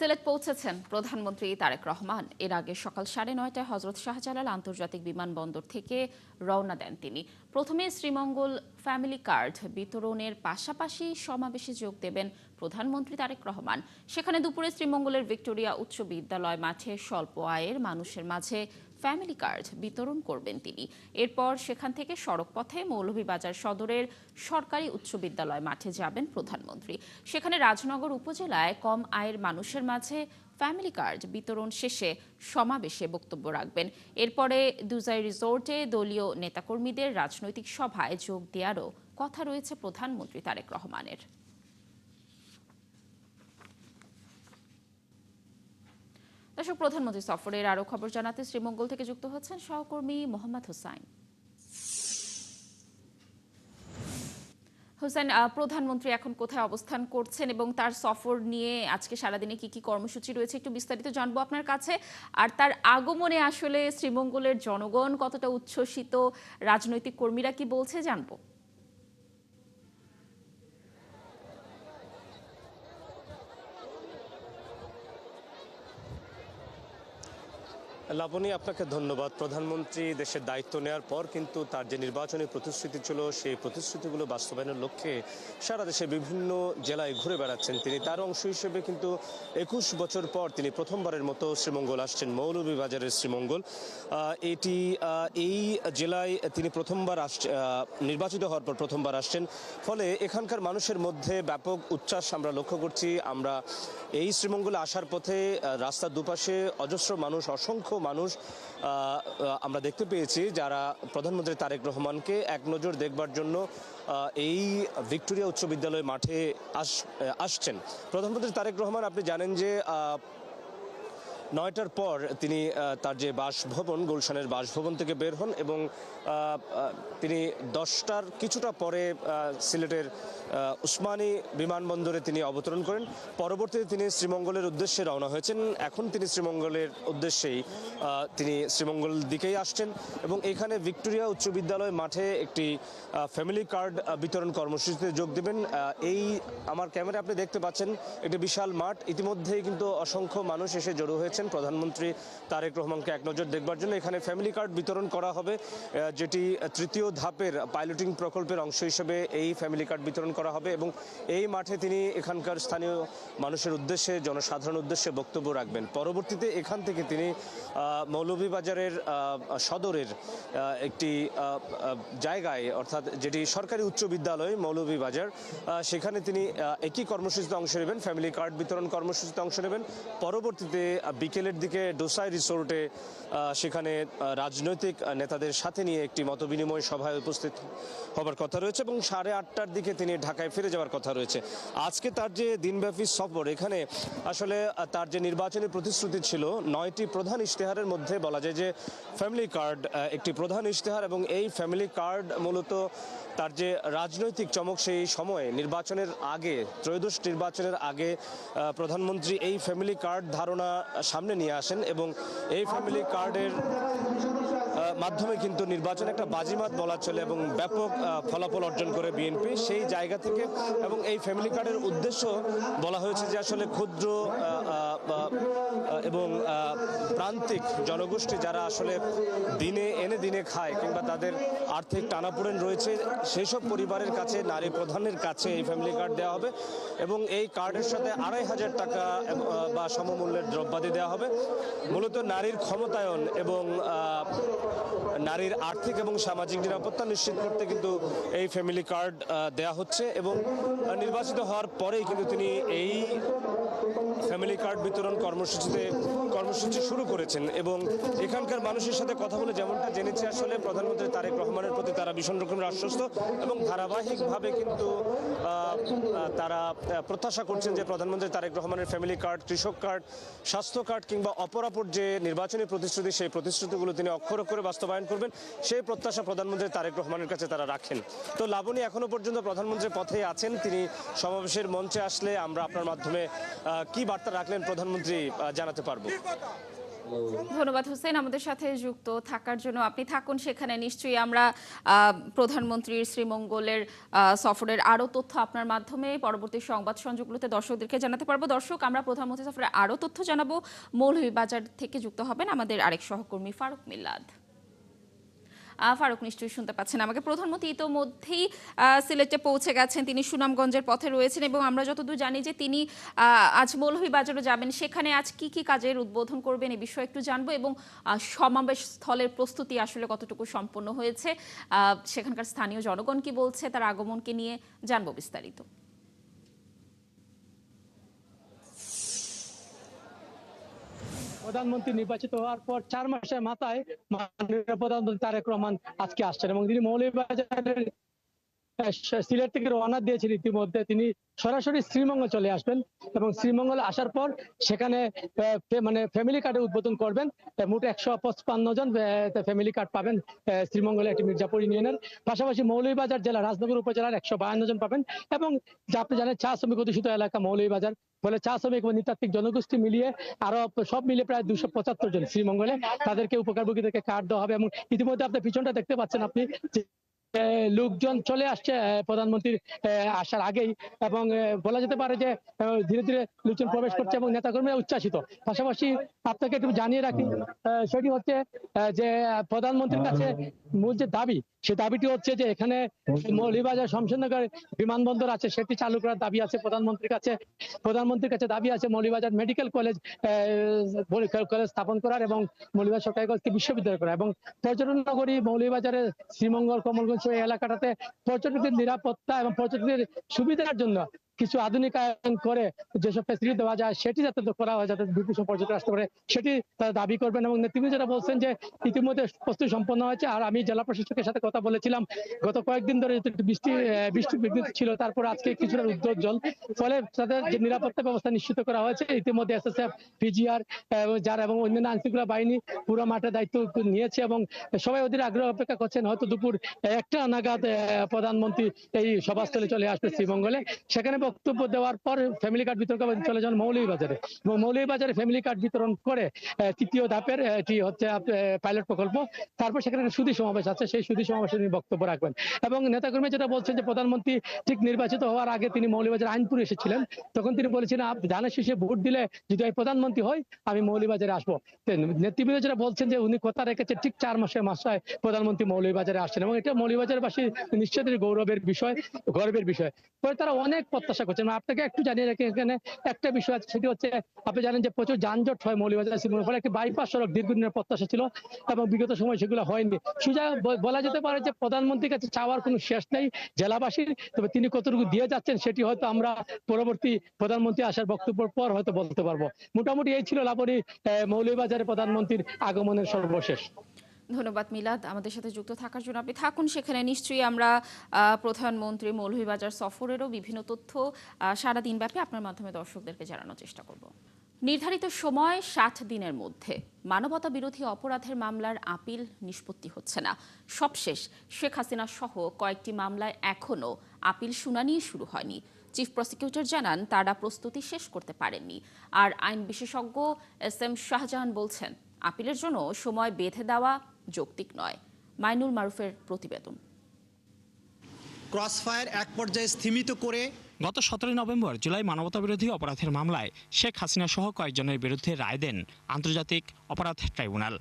সিলেট পৌঁছেছেন প্রধানমন্ত্রী তারেক রহমান। এর আগে সকাল 9:30টায় হজরত শাহজালাল আন্তর্জাতিক বিমানবন্দর থেকে রওনা দেন তিনি। প্রথমে শ্রীমঙ্গল ফ্যামিলি কার্ড বিতরণের পাশাপাশি সমাবেশে যোগ দেবেন প্রধানমন্ত্রী তারেক রহমান। সেখানে দুপুরে শ্রীমঙ্গলের ভিক্টোরিয়া উচ্চ বিদ্যালয় মাঠে স্বল্প আয়ের মানুষের মাঝে ফ্যামিলি কার্ড বিতরণ করবেন তিনি। এরপর সেখান থেকে সড়ক পথে মৌলভীবাজার সদরের সরকারি উচ্চ বিদ্যালয় মাঠে যাবেন প্রধানমন্ত্রী। সেখানে রাজনগর উপজেলায় কম আয়ের মানুষের মাঝে ফ্যামিলি কার্ড বিতরণ শেষে সমাবেশে বক্তব্য রাখবেন। এরপরে দুজাই রিসোর্টে দলীয় নেতাকর্মীদের রাজনৈতিক সভায় যোগ দেওয়ারও কথা রয়েছে প্রধানমন্ত্রী তারেক রহমানের। দর্শক, প্রধানমন্ত্রী সফরের আরো খবর জানাতে শ্রীমঙ্গল থেকে যুক্ত হচ্ছেন সহকর্মী মোহাম্মদ হোসাইন। হোসেন, প্রধানমন্ত্রী এখন কোথায় অবস্থান করছেন এবং তার সফর নিয়ে আজকে সারাদিনে কি কি কর্মসূচি রয়েছে একটু বিস্তারিত জানবো আপনার কাছে। আর তার আগমনে আসলে শ্রীমঙ্গলের জনগণ কতটা উচ্ছ্বসিত, রাজনৈতিক কর্মীরা কি বলছে জানবো। লাবণী, আপনাকে ধন্যবাদ। প্রধানমন্ত্রী দেশের দায়িত্ব নেওয়ার পর কিন্তু তার যে নির্বাচনী প্রতিশ্রুতি ছিল সেই প্রতিশ্রুতিগুলো বাস্তবায়নের লক্ষ্যে সারা দেশে বিভিন্ন জেলায় ঘুরে বেড়াচ্ছেন তিনি। তার অংশ হিসেবে কিন্তু 21 বছর পর তিনি প্রথমবারের মতো শ্রীমঙ্গল আসছেন, মৌলভীবাজারের শ্রীমঙ্গল। এই জেলায় তিনি প্রথমবার নির্বাচিত হওয়ার পর প্রথমবার আসছেন, ফলে এখানকার মানুষের মধ্যে ব্যাপক উচ্ছ্বাস আমরা লক্ষ্য করছি। আমরা এই শ্রীমঙ্গলে আসার পথে রাস্তার দুপাশে অজস্র মানুষ, অসংখ্য মানুষ আমরা দেখতে পেয়েছি যারা প্রধানমন্ত্রী তারেক রহমানকে এক নজর দেখবার জন্য এই ভিক্টোরিয়া উচ্চ বিদ্যালয় মাঠে আসছেন। প্রধানমন্ত্রী তারেক রহমান, আপনি জানেন যে 9টার পর তিনি তার যে বাসভবন, গুলশানের বাসভবন থেকে বের হন এবং তিনি 10টার কিছুটা পরে সিলেটের উসমানী বিমানবন্দরে তিনি অবতরণ করেন। পরবর্তীতে তিনি শ্রীমঙ্গলের উদ্দেশ্যে রওনা হয়েছেন। এখন তিনি শ্রীমঙ্গলের উদ্দেশ্যেই তিনি শ্রীমঙ্গল দিকেই আসছেন এবং এখানে ভিক্টোরিয়া উচ্চ বিদ্যালয় মাঠে একটি ফ্যামিলি কার্ড বিতরণ কর্মসূচিতে যোগ দেবেন। এই আমার ক্যামেরা আপনি দেখতে পাচ্ছেন একটি বিশাল মাঠ, ইতিমধ্যেই কিন্তু অসংখ্য মানুষ এসে জড়ো হয়েছেন প্রধানমন্ত্রী তারেক রহমানকে এক নজর দেখবার জন্য। এখানে ফ্যামিলি কার্ড বিতরণ করা হবে, যেটি তৃতীয় ধাপের পাইলটিং প্রকল্পের অংশ হিসেবে এই ফ্যামিলি কার্ড বিতরণ করা হবে এবং এই মাঠে তিনি এখানকার স্থানীয় মানুষের উদ্দেশ্যে, জনসাধারণ উদ্দেশ্যে বক্তব্য রাখবেন। পরবর্তীতে এখান থেকে তিনি মৌলভীবাজারের সদরের একটি জায়গায়, অর্থাৎ যেটি সরকারি উচ্চ বিদ্যালয় মৌলভীবাজার, সেখানে তিনি একই কর্মসূচিতে অংশ নেবেন, ফ্যামিলি কার্ড বিতরণ কর্মসূচিতে অংশ নেবেন। পরবর্তীতে বিকেলের দিকে ডোসাই রিসোর্টে সেখানে রাজনৈতিক নেতাদের সাথে নিয়ে একটি মতবিনিময় সভায় উপস্থিত হবার কথা রয়েছে এবং 8:30টার দিকে তিনি ঢাকায় ফিরে যাওয়ার কথা রয়েছে। আজকে তার যে দিনব্যাপী সফর, এখানে আসলে তার যে নির্বাচনী প্রতিশ্রুতি ছিল 9টি প্রধান ইশতেহারের মধ্যে বলা যায় যে ফ্যামিলি কার্ড একটি প্রধান ইশতেহার এবং এই ফ্যামিলি কার্ড মূলত তার যে রাজনৈতিক চমক, সেই সময়ে নির্বাচনের আগে, ত্রয়োদশ নির্বাচনের আগে প্রধানমন্ত্রী এই ফ্যামিলি কার্ড ধারণা সামনে নিয়ে আসেন এবং এই ফ্যামিলি কার্ডের মাধ্যমে কিন্তু নির্বাচনে একটা বাজিমাত বলা চলে এবং ব্যাপক ফলাফল অর্জন করে বিএনপি। সেই জায়গা থেকে এবং এই ফ্যামিলি কার্ডের উদ্দেশ্য বলা হয়েছে যে আসলে ক্ষুদ্র এবং প্রান্তিক জনগোষ্ঠী যারা আসলে দিনে এনে দিনে খায় কিংবা তাদের আর্থিক টানাপোড়েন রয়েছে, সেই সব পরিবারের কাছে, নারী প্রধানের কাছে এই ফ্যামিলি কার্ড দেওয়া হবে এবং এই কার্ডের সাথে 2,500 টাকা বা সমমূল্যের দ্রব্যাদি দেওয়া হবে। মূলত নারীর ক্ষমতায়ন এবং নারীর আর্থিক এবং সামাজিক নিরাপত্তা নিশ্চিত করতে কিন্তু এই ফ্যামিলি কার্ড দেয়া হচ্ছে এবং নির্বাচিত হওয়ার পরেই কিন্তু তিনি এই ফ্যামিলি কার্ড বিতরণ কর্মসূচি শুরু করেছেন এবং এখানকার মানুষের সাথে কথা বলে যেমনটা জেনেছি, আসলে প্রধানমন্ত্রী তারেক রহমানের প্রতি তারা ভীষণ রকমের আশ্বস্ত এবং ধারাবাহিকভাবে কিন্তু তারা প্রত্যাশা করছেন যে প্রধানমন্ত্রী তারেক রহমানের ফ্যামিলি কার্ড, কৃষক কার্ড, স্বাস্থ্য কার্ড কিংবা অপরাপর যে নির্বাচনী প্রতিশ্রুতি, সেই প্রতিশ্রুতিগুলো তিনি অক্ষর অক্ষরে বাস্তবায়ন করবেন, সেই প্রত্যাশা প্রধানমন্ত্রী তারেক রহমানের কাছে তারা রাখেন। তো লাবণী, এখনো পর্যন্ত প্রধানমন্ত্রীর পথেই আছেন। তিনি সমাবেশের মঞ্চে আসলে আমরা আপনার মাধ্যমে কি বার্তা রাখলেন প্রধানমন্ত্রী জানাতে পারবো। ধন্যবাদ হোসেন আমাদের সাথে যুক্ত থাকার জন্য। আপনি থাকুন সেখানে। নিশ্চয়ই আমরা প্রধানমন্ত্রীর শ্রীমঙ্গলের সফরের আরও তথ্য আপনার মাধ্যমে পরবর্তী সংবাদ সংযোগগুলোতে দর্শকদেরকে জানাতে পারবো। দর্শক, আমরা প্রধানমন্ত্রী সফরের আরও তথ্য জানাবো। মৌলভীবাজার থেকে যুক্ত হবেন আমাদের আরেক সহকর্মী ফারুক মিল্লাদ। ফারুক, নিশ্চয়ই শুনতে পাচ্ছেন আমাকে। প্রধানমন্ত্রী ইতোমধ্যেই সিলেটে পৌঁছে গেছেন, তিনি সুনামগঞ্জের পথে রয়েছেন এবং আমরা যতদূর জানি যে তিনি আজ মৌলভীবাজারও যাবেন। সেখানে আজ কি কি কাজের উদ্বোধন করবেন এই বিষয়ে একটু জানবো, এবং সমাবেশ স্থলের প্রস্তুতি আসলে কতটুকু সম্পন্ন হয়েছে, সেখানকার স্থানীয় জনগণ কি বলছে তার আগমনকে নিয়ে জানবো বিস্তারিত। প্রধানমন্ত্রী নির্বাচিত হওয়ার পর 4 মাসের মাথায় মাননীয় প্রধানমন্ত্রী তারেক রহমান আজকে আসছেন এবং তিনি মৌলভীবাজারের সিলেট থেকে রওনা দিয়েছেন। ইতিমধ্যে তিনি সরাসরি শ্রীমঙ্গল চলে আসবেন এবং শ্রীমঙ্গল আসার পর সেখানে মানে ফ্যামিলি কার্ডের উদ্বোধন করবেন। মোট 155 জন ফ্যামিলি কার্ড পাবেন শ্রীমঙ্গলে একটি মির্জাপুর ইউনিয়নের। পাশাপাশি মৌলভীবাজার জেলা রাজনগর উপজেলার 152 জন পাবেন এবং যা আপনি জানেন চা শ্রমিক অধ্যুষিত এলাকা মৌলভীবাজার, ফলে চা শ্রমিক এবং নৃতাত্ত্বিক জনগোষ্ঠী মিলিয়ে আরো সব মিলিয়ে প্রায় 275 জন শ্রীমঙ্গলে তাদেরকে উপকারভোগীদেরকে কার্ড দেওয়া হবে। এবং ইতিমধ্যে আপনার পিছনটা দেখতে পাচ্ছেন আপনি, লোকজন চলে আসছে প্রধানমন্ত্রীর আসার আগেই এবং বলা যেতে পারে যে ধীরে ধীরে লোকজন প্রবেশ করছে এবং নেতাকর্মীরা উচ্ছ্বাসিত। পাশাপাশি আপনাকে একটু জানিয়ে রাখি, সেটি হচ্ছে যে প্রধানমন্ত্রীর কাছে মূল যে দাবি, সেই দাবিটি হচ্ছে যে এখানে মৌলভীবাজার শমশেরনগর বিমানবন্দর আছে সেটি চালু করার দাবি আছে প্রধানমন্ত্রীর কাছে। প্রধানমন্ত্রীর কাছে দাবি আছে মৌলভীবাজার মেডিকেল কলেজ স্থাপন করার এবং মৌলভীবাজার সরকারি কলেজকে বিশ্ববিদ্যালয় করা এবং পর্যটন নগরী মৌলভীবাজারের শ্রীমঙ্গল কমলগঞ্জ এই এলাকাটাতে পর্যটকদের নিরাপত্তা এবং পর্যটকদের সুবিধার জন্য কিছু আধুনিকায়ন করে যেসব ফ্যাসিলিটি দেওয়া যায় সেটি যাতে করা হয়, যাতে বিপুল পর্যটক আসতে পারে, সেটি তারা দাবি করবেন। এবং তিনি যেটা বলছেন যে ইতিমধ্যে প্রস্তুতি সম্পন্ন হয়েছে। আর আমি জেলা প্রশাসকের সাথে কথা বলেছিলাম, গত কয়েকদিন ধরে বৃষ্টি বিঘ্নিত ছিল, তারপর আজকে কিছুটা উদ্যোগ, ফলে তাদের যে নিরাপত্তা ব্যবস্থা নিশ্চিত করা হয়েছে। ইতিমধ্যে এসএসএফ, পিজিআর যারা এবং অন্যান্য আইনশৃঙ্খলা বাহিনী পুরো মাঠে দায়িত্ব নিয়েছে এবং সবাই ওদের আগ্রহ অপেক্ষা করছেন হয়তো দুপুর 1টা নাগাদ প্রধানমন্ত্রী এই সভাস্থলে চলে আসবে শ্রীমঙ্গলে। সেখানে বক্তব্য দেওয়ার পর ফ্যামিলি কার্ড বিতরণ করে চলে যান মৌলভীবাজারে এবং মৌলভীবাজারে ফ্যামিলি কার্ড বিতরণ করে তৃতীয় ধাপের এটি হচ্ছে পাইলট প্রকল্প। তারপর সেখানে সুধী সমাবেশ আছে, সেই সুধী সমাবেশে তিনি বক্তব্য রাখবেন। এবং নেতাকর্মী যেটা বলছেন যে প্রধানমন্ত্রী ঠিক নির্বাচিত হওয়ার আগে তিনি মৌলভীবাজার আইনপুরে এসেছিলেন, তখন তিনি বলেছিলেন ধানের শীষে ভোট দিলে যদি আমি প্রধানমন্ত্রী হই আমি মৌলভীবাজারে আসবো। নেতৃবৃন্দ যেটা বলছেন যে উনি কথা রেখেছে, ঠিক 4 মাসের মাসায় প্রধানমন্ত্রী মৌলভীবাজারে আসছেন এবং এটা মৌলভীবাজারবাসী নিশ্চয়ই গর্বের বিষয়। পরে তারা অনেক প্রত্যাশা করছেন। আপনাকে একটু জানিয়ে রাখি, এখানে একটা বিষয় আছে, সেটি হচ্ছে আপনি জানেন যে প্রচুর যানজট হয় মৌলভীবাজার শ্রীমঙ্গল, ফলে একটি বাইপাস সড়ক দীর্ঘদিনের প্রত্যাশা ছিল এবং বিগত সময় সেগুলো হয়নি। সুজা বলা যেতে পারে যে প্রধানমন্ত্রীর কাছে চাওয়ার কোনো শেষ নেই জেলাবাসীর, তবে তিনি কতটুকু দিয়ে যাচ্ছেন সেটি হয়তো আমরা পরবর্তী প্রধানমন্ত্রী আসার বক্তব্যের পর হয়তো বলতে পারবো। মোটামুটি এই ছিল লাবণী মৌলভীবাজারে প্রধানমন্ত্রীর আগমনের সর্বশেষ। ধন্যবাদ মিলাদ আমাদের সাথে যুক্ত থাকার জন্য। আপনি থাকুন সেখানে। নিশ্চয়ই আমরা প্রধানমন্ত্রী মৌলভীবাজার সফরেরও বিভিন্ন তথ্য সারাদিন ব্যাপী আপনার মাধ্যমে দর্শকদেরকে জানানোর চেষ্টা করব। নির্ধারিত সময় 60 দিনের মধ্যে মানবতা বিরোধী অপরাধের মামলার আপিল নিষ্পত্তি হচ্ছে না। সবশেষ শেখ হাসিনা সহ কয়েকটি মামলায় এখনও আপিল শুনানি শুরু হয়নি। চিফ প্রসিকিউটর জানান তারা প্রস্তুতি শেষ করতে পারেননি। আর আইন বিশেষজ্ঞ SM শাহজাহান বলছেন আপিলের জন্য সময় বেঁধে দেওয়া যৌক্তিক নয়। মাইনুল মারুফের প্রতিবেদন। ক্রসফায়ার এক পর্যায়ে স্থিমিত করে গত 17 নভেম্বর জুলাই মানবতাবিরোধী অপরাধের মামলায় শেখ হাসিনা সহ কয়েকজনের বিরুদ্ধে রায় দেন আন্তর্জাতিক অপরাধ ট্রাইব্যুনাল।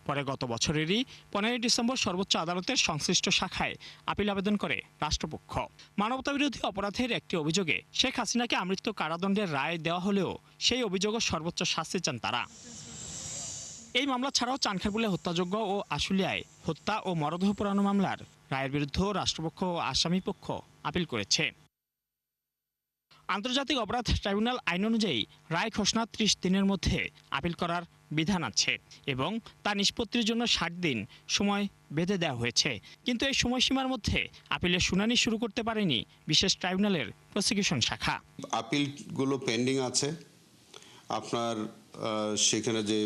পরে গত বছরেরই 15 ডিসেম্বর সর্বোচ্চ আদালতের সংশ্লিষ্ট শাখায় আপিল আবেদন করে রাষ্ট্রপক্ষ। মানবতাবিরোধী অপরাধের একটি অভিযোগে শেখ হাসিনাকে আমৃত্যু কারাদণ্ডের রায় দেওয়া হলেও সেই অভিযোগও সর্বোচ্চ শাস্তি চান তারা। এই মামলা ছাড়াও চানখারপুলে হত্যাযজ্ঞ ও আশুলিয়ায় হত্যা ও মরদেহ পোড়ানো মামলার রায়ের বিরুদ্ধে রাষ্ট্রপক্ষ ও আসামি পক্ষ আপিল করেছে। আন্তর্জাতিক অপরাধ ট্রাইব্যুনাল আইন অনুযায়ী রায় ঘোষণা 30 দিনের মধ্যে আপিল করার বিধান আছে এবং তা নিষ্পত্তির জন্য 60 দিন সময় বেঁধে দেওয়া হয়েছে। কিন্তু এই সময়সীমার মধ্যে আপিলের শুনানি শুরু করতে পারেনি বিশেষ ট্রাইব্যুনালের প্রসিকিউশন শাখা। আপিলগুলো পেন্ডিং আছে। আপনার সেখানে যে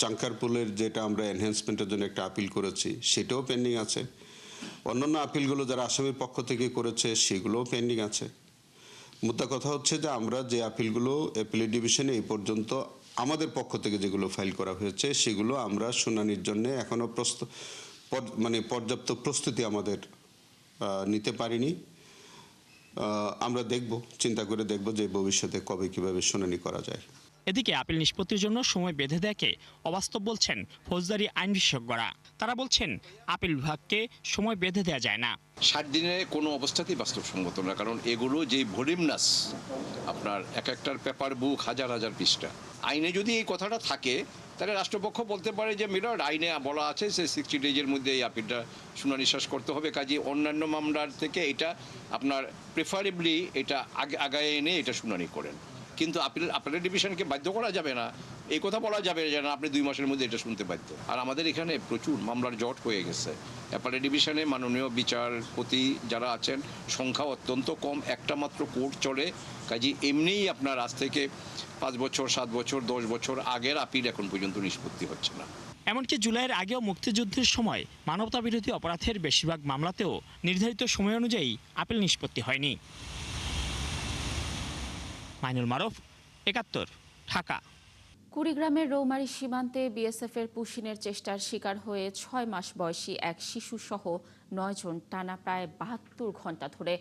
চাঙ্কারপুলের যেটা আমরা এনহ্যান্সমেন্টের জন্য একটা আপিল করেছি সেটাও পেন্ডিং আছে। অন্যান্য আপিলগুলো যারা আসামির পক্ষ থেকে করেছে সেগুলোও পেন্ডিং আছে। মুদ্রা কথা হচ্ছে যে আমরা যে আপিলগুলো অ্যাপিলেট ডিভিশনে এই পর্যন্ত আমাদের পক্ষ থেকে যেগুলো ফাইল করা হয়েছে সেগুলো আমরা শুনানির জন্য এখনো পর্যাপ্ত প্রস্তুতি আমাদের নিতে পারিনি। আমরা চিন্তা করে দেখব যে ভবিষ্যতে কবে কিভাবে শুনানি করা যায়। এদিকে আপিল নিষ্পত্তির জন্য সময় বেঁধে দেয়াকে অবাস্তব বলছেন ফৌজদারি আইন বিশেষজ্ঞরা। তারা বলছেন আপিল বিভাগকে সময় বেঁধে দেয়া যায় না। 60 দিনে কোনো অবস্থাতেই বাস্তবসম্মত না, কারণ এগুলো যে ভলিউমাস, আপনার এক একটার পেপার বুক হাজার হাজার পৃষ্ঠা। আইনে যদি এই কথাটা থাকে তাহলে রাষ্ট্রপক্ষ বলতে পারে যে মিলর্ড, আইনে বলা আছে যে 60 ডেজের মধ্যে এই আপিলটা শুনানি শেষ করতে হবে, কাজে অন্যান্য মামলার থেকে এটা আপনার প্রেফারেবলি এটা আগায় এনে এটা শুনানি করেন। কিন্তু আপিলের ডিভিশনকে বাধ্য করা যাবে না, এই কথা বলা যাবে যে না আপনি 2 মাসের মধ্যে এটা শুনতে বাধ্য। আর আমাদের এখানে প্রচুর মামলার জট হয়ে গেছে। অ্যাপেলেট ডিভিশনে মাননীয় বিচারপতি যারা আছেন সংখ্যা অত্যন্ত কম, একটা মাত্র কোর্ট চলে, কাজে এমনিই আপনার আজ থেকে 5 বছর 7 বছর 10 বছর আগের আপিল এখন পর্যন্ত নিষ্পত্তি হচ্ছে না। এমনকি জুলাইয়ের আগেও মুক্তিযুদ্ধের সময় মানবতাবিরোধী অপরাধের বেশিরভাগ মামলাতেও নির্ধারিত সময় অনুযায়ী আপিল নিষ্পত্তি হয়নি। মাইনুল মারুফ, ৭১, ঢাকা। কুড়িগ্রামের রৌমারী সীমান্তে বিএসএফের পুশিনের চেষ্টার শিকার হয়ে 6 মাস বয়সী এক শিশুসহ 9 জন টানা প্রায় 72 ঘণ্টা ধরে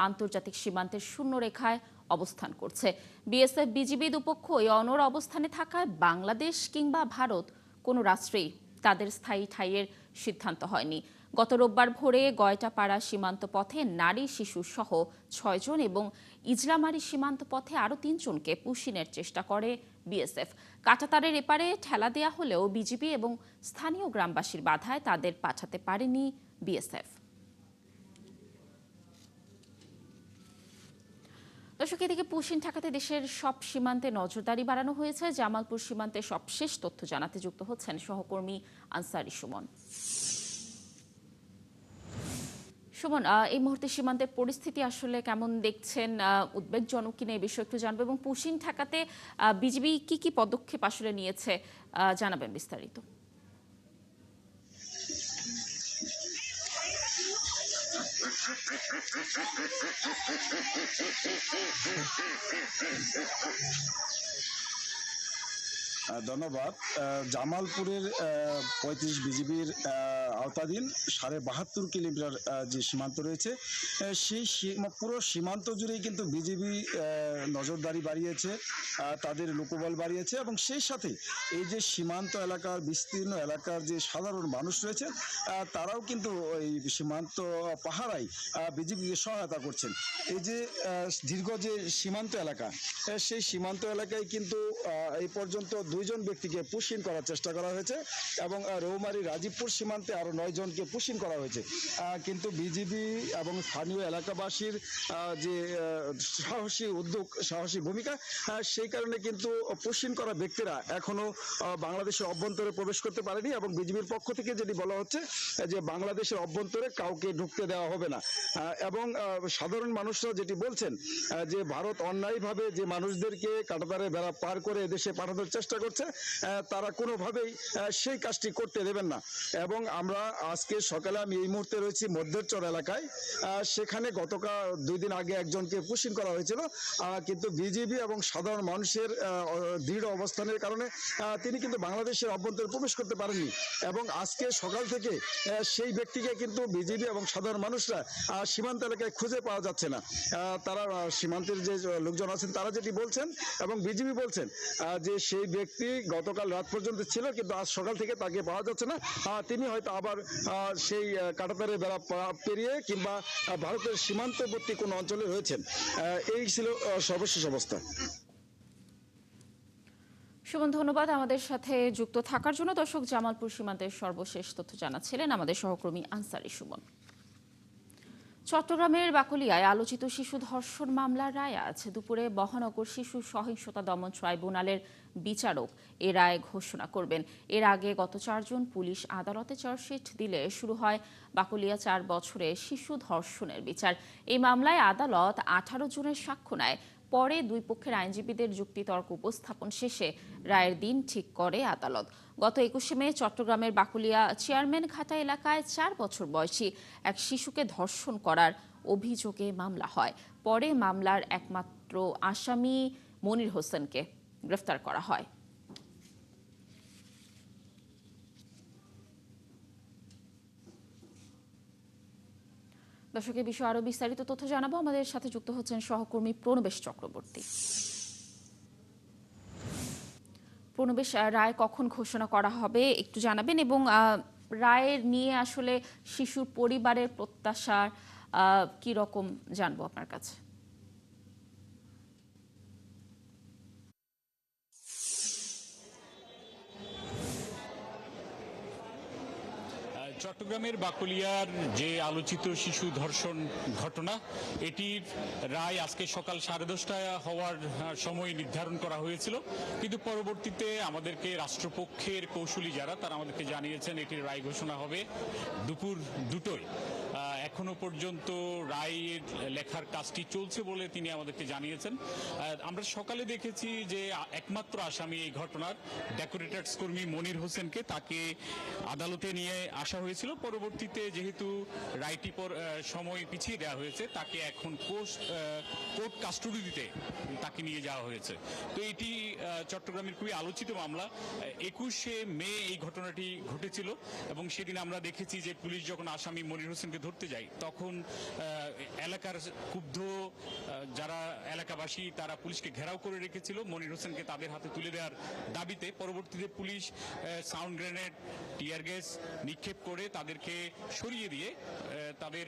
আন্তর্জাতিক সীমান্তের শূন্যরেখায় অবস্থান করছে। বিএসএফ বিজিবি দুপক্ষই অনড় অবস্থানে থাকায় বাংলাদেশ কিংবা ভারত কোনো রাষ্ট্রেই তাদের স্থায়ী ঠাঁইয়ের সিদ্ধান্ত হয়নি। গত রোববার ভোরে গয়টাপাড়া সীমান্ত পথে নারী শিশু সহ 6 জন এবং ইজলামারী সীমান্ত পথে আরও 3 জনকে পুশিনের চেষ্টা করে বিএসএফ। কাঁটাতারের এপারে ঠেলা দেয়া হলেও বিজিবি এবং স্থানীয় গ্রামবাসীর বাধায় তাদের পাঠাতে পারেনি বিএসএফ। দর্শক, এদিকে পুশিন ঠেকাতে দেশের সব সীমান্তে নজরদারি বাড়ানো হয়েছে। জামালপুর সীমান্তে সবশেষ তথ্য জানাতে যুক্ত হচ্ছেন সহকর্মী আনসারি সুমন। সুমন, এই মুহূর্তে সীমান্তের পরিস্থিতি আসলে কেমন দেখছেন? উদ্বেগজনক কিনা এই বিষয়ে একটু জানবো, এবং পুশিন ঠেকাতে বিজিবি কি পদক্ষেপ আসলে নিয়েছে জানাবেন বিস্তারিত। ধন্যবাদ। জামালপুরের 35 বিজিবির আওতাধীন ৭২.৫ কিলোমিটার যে সীমান্ত রয়েছে, সেই পুরো সীমান্ত জুড়েই কিন্তু বিজিবি নজরদারি বাড়িয়েছে, তাদের লোকবল বাড়িয়েছে, এবং সেই সাথে এই যে সীমান্ত এলাকার বিস্তীর্ণ এলাকার যে সাধারণ মানুষ রয়েছে তারাও কিন্তু এই সীমান্ত পাহারায় বিজিবিকে সহায়তা করছেন। এই যে দীর্ঘ যে সীমান্ত এলাকা, সেই সীমান্ত এলাকায় কিন্তু এই পর্যন্ত 2 জন ব্যক্তিকে পুশিন করার চেষ্টা করা হয়েছে, এবং রৌমারী রাজীবপুর সীমান্তে আরো 9 জনকে পুশিন করা হয়েছে। কিন্তু বিজিবি এবং স্থানীয় এলাকাবাসীর যে সাহসী উদ্যোগ, সাহসী ভূমিকা, সেই কারণে কিন্তু পুশিন করা ব্যক্তিরা এখনো বাংলাদেশের অভ্যন্তরে প্রবেশ করতে পারেনি, এবং বিজিবির পক্ষ থেকে যেটি বলা হচ্ছে যে বাংলাদেশের অভ্যন্তরে কাউকে ঢুকতে দেওয়া হবে না। এবং সাধারণ মানুষরা যেটি বলছেন যে ভারত অন্যায়ভাবে যে মানুষদেরকে কাঁটাতারের বেড়া পার করে এদেশে পাঠানোর চেষ্টা করছে, তারা কোনোভাবেই সেই কাজটি করতে দেবেন না। এবং আমরা আজকে সকালে, আমি এই মুহূর্তে রয়েছি মধ্যেরচর এলাকায়, সেখানে গতকাল 2 দিন আগে একজনকে পুশিন করা হয়েছিল, কিন্তু বিজিবি এবং সাধারণ মানুষের দৃঢ় অবস্থানের কারণে তিনি কিন্তু বাংলাদেশের অভ্যন্তরে প্রবেশ করতে পারেননি। এবং আজকে সকাল থেকে সেই ব্যক্তিকে কিন্তু বিজিবি এবং সাধারণ মানুষরা সীমান্ত এলাকায় খুঁজে পাওয়া যাচ্ছে না। তারা সীমান্তের যে লোকজন আছেন তারা যেটি বলছেন, এবং বিজিবি বলছেন যে সেই ব্যক্তি গতকাল রাত পর্যন্ত ছিল, কিন্তু আজ সকাল থেকে তাকে পাওয়া যাচ্ছে না। তিনি হয়তো আবার সেই কাঁটাতারের বেড়া পেরিয়ে কিংবা ভারতের সীমান্তবর্তী কোনো অঞ্চলে রয়েছেন। এই ছিল সর্বশেষ অবস্থা। সুমন, ধন্যবাদ আমাদের সাথে যুক্ত থাকার জন্য। দর্শক, জামালপুর সীমান্তের সর্বশেষ তথ্য জানাচ্ছিলেন আমাদের সহকর্মী আনসারি সুমন। চট্টগ্রামের বাকলিয়ায় আলোচিত শিশু ধর্ষণ মামলার রায় আজ দুপুরে মহানগর শিশু সহিংসতা দমন ট্রাইব্যুনালের বিচারক এ রায় ঘোষণা করবেন। এর আগে গত 4 জন পুলিশ আদালতে চার্জশিট দিলে শুরু হয় বাকলিয়া 4 বছরে শিশু ধর্ষণের বিচার। এই মামলায় আদালত 18 জনের সাক্ষ্য নেয়। পরে 2 পক্ষের আইনজীবীদের যুক্তিতর্ক উপস্থাপন শেষে রায়ের দিন ঠিক করে আদালত। গত 21শে মে চট্টগ্রামের বাকলিয়া চেয়ারম্যান ঘাটা এলাকায় 4 বছর বয়সী এক শিশুকে ধর্ষণ করার অভিযোগে মামলা হয়। পরে মামলার একমাত্র আসামি মনির হোসেনকে গ্রেফতার করা হয়। দর্শক, এই বিষয়ে আরো বিস্তারিত তথ্য জানাবো। আমাদের সাথে যুক্ত হচ্ছেন সহকর্মী প্রণবেশ চক্রবর্তী। প্রণবেশ, রায় কখন ঘোষণা করা হবে একটু জানাবেন, এবং রায়ের নিয়ে আসলে শিশুর পরিবারের প্রত্যাশা কি রকম জানবো আপনার কাছে। চট্টগ্রামের বাকলিয়ার যে আলোচিত শিশু ধর্ষণ ঘটনা, এটির রায় আজকে সকাল 10:30 হওয়ার সময় নির্ধারণ করা হয়েছিল, কিন্তু পরবর্তীতে আমাদেরকে রাষ্ট্রপক্ষের কৌশলী যারা, তারা আমাদেরকে জানিয়েছেন এটির রায় ঘোষণা হবে দুপুর 2টোয়। এখনো পর্যন্ত রায়ের লেখার কাজটি চলছে বলে তিনি আমাদেরকে জানিয়েছেন। আমরা সকালে দেখেছি যে একমাত্র আসামি এই ঘটনার ডেকোরেটরস কর্মী মনির হোসেনকে, তাকে আদালতে নিয়ে আসা হয়েছিল। পরবর্তীতে যেহেতু রায়টি সময় পিছিয়ে দেওয়া হয়েছে, তাকে এখন কোর্ট কাস্টডিতে তাকে নিয়ে যাওয়া হয়েছে। তো এটি চট্টগ্রামের খুবই আলোচিত মামলা। 21শে মে এই ঘটনাটি ঘটেছিল, এবং সেদিন আমরা দেখেছি যে পুলিশ যখন আসামি মনির হোসেনকে ধরতে যায়, তখন এলাকার ক্ষুব্ধ যারা এলাকাবাসী, তারা পুলিশকে ঘেরাও করে রেখেছিল মনির হোসেনকে তাদের হাতে তুলে দেওয়ার দাবিতে। পরবর্তীতে police sound grenade, tear gas নিক্ষেপ করে তাদেরকে সরিয়ে দিয়ে তাদের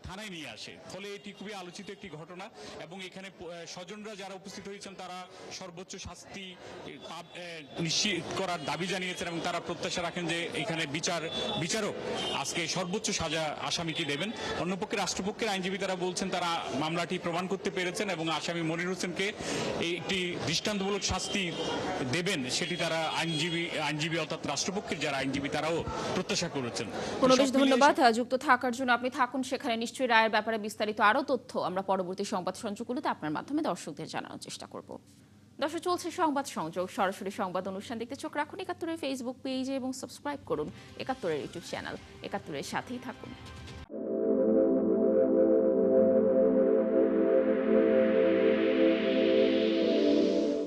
থানায় নিয়ে আসে। ফলে এটি খুবই আলোচিত একটি ঘটনা, এবং এখানে স্বজনরা যারা উপস্থিত হয়েছেন তারা সর্বোচ্চ শাস্তি নিশ্চিত করার দাবি জানিয়েছেন, এবং তারা প্রত্যাশা রাখেন যে এখানে বিচারক আজকে সর্বোচ্চ সাজা আসামিকে দেবেন। অন্যপক্ষে রাষ্ট্রপক্ষের আইনজীবী তারা বলছেন তারা মামলাটি প্রমাণ করতে পেরেছেন, এবং আসামি মনির হোসেনকে একটি দৃষ্টান্তমূলক শাস্তি দেবেন, সেটি তারা আইনজীবী অর্থাৎ রাষ্ট্রপক্ষের যারা আইনজীবী তারাও প্রত্যাশা করেছেন। প্রণবেশ, ধন্যবাদ যুক্ত থাকার জন্য। আপনি থাকুন সেখানে, নিশ্চয়ই রায়ের ব্যাপারে বিস্তারিত আরো তথ্য আমরা পরবর্তী সংবাদ সংযোগগুলোতে আপনার মাধ্যমে দর্শকদের জানানোর চেষ্টা করব। দর্শক, চলছে সংবাদ সংযোগ। সরাসরি সংবাদ অনুষ্ঠান দেখতে চোখ রাখুন ৭১-এর ফেসবুক পেজে এবং সাবস্ক্রাইব করুন ৭১-এর ইউটিউব চ্যানেল। ৭১-এর সাথেই থাকুন।